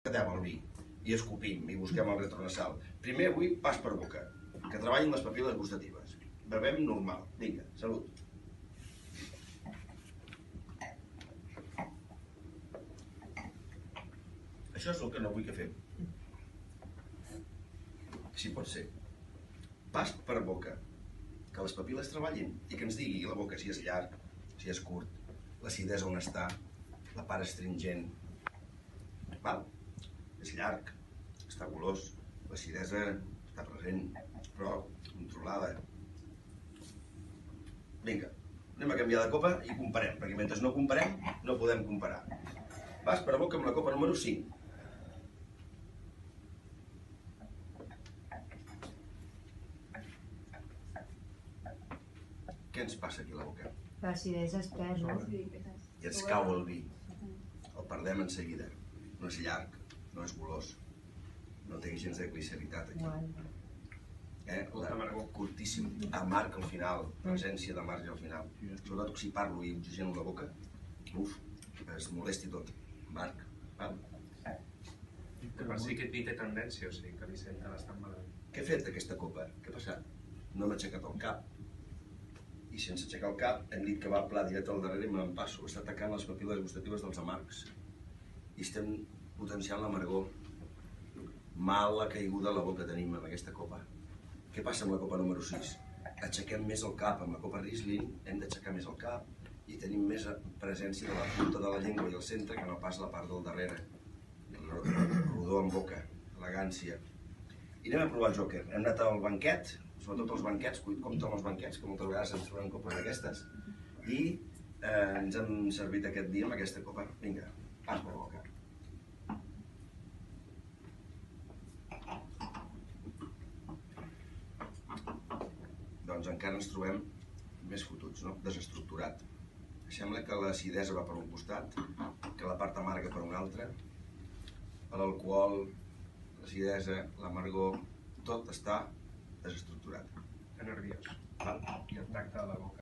Atem el vi i escopim i busquem el retronasal. Primer avui pas per boca, que treballin les papil·les gustatives. Bevem normal. Vinga, salut. Això és el que no vull que fem. Si pot ser. Pas per boca. Que les papil·les treballin i que ens digui la boca si és llarg, si és curt, l'acidesa on està, la part astringent. Val, és llarg, està golós, l'acidesa està present, però controlada. Vinga, anem a canviar de copa i comparem, perquè mentre no comparem, no podem comparar. Pas per boca amb la copa número 5. Què ens passa aquí a la boca? L'acidesa es perd, no? I ens cau el vi. El perdem en seguida. No és llarg, no és golós, no té gens de gliceritat aquí. Curtíssim, amarg al final, presència de marge al final. Sobretot si parlo i oxigeno la boca, es molesti tot. Amarg. Per si aquest vi té tendència, o sigui, que li senta bastant malament. Què he fet d'aquesta copa? Què ha passat? No m'ha aixecat el cap. I sense aixecar el cap hem dit que va pla directe al darrere i me'n passo. Està atacant les papil·les gustatives dels amargs. I estem potenciant l'amargor. Mala caiguda a la boca tenim amb aquesta copa. Què passa amb la copa número 6? Aixequem més el cap. Amb la copa Riesling hem d'aixecar més el cap i tenim més presència de la punta de la llengua i el centre que no pas la part del darrere. Rodó en boca, elegància. I anem a provar el Joker. Hem anat al banquet, sobretot els banquets, compte amb els banquets, que moltes vegades ens trobem copes d'aquestes. I ens hem servit aquest dia amb aquesta copa. Vinga, pas per boca. Doncs encara ens trobem més fotuts, no? Desestructurat. Sembla que l'acidesa va per un costat, que la part amarga per un altre, l'alcohol, l'acidesa, l'amargor, tot està desestructurat. Està nerviós. Val? I el tacte de la boca.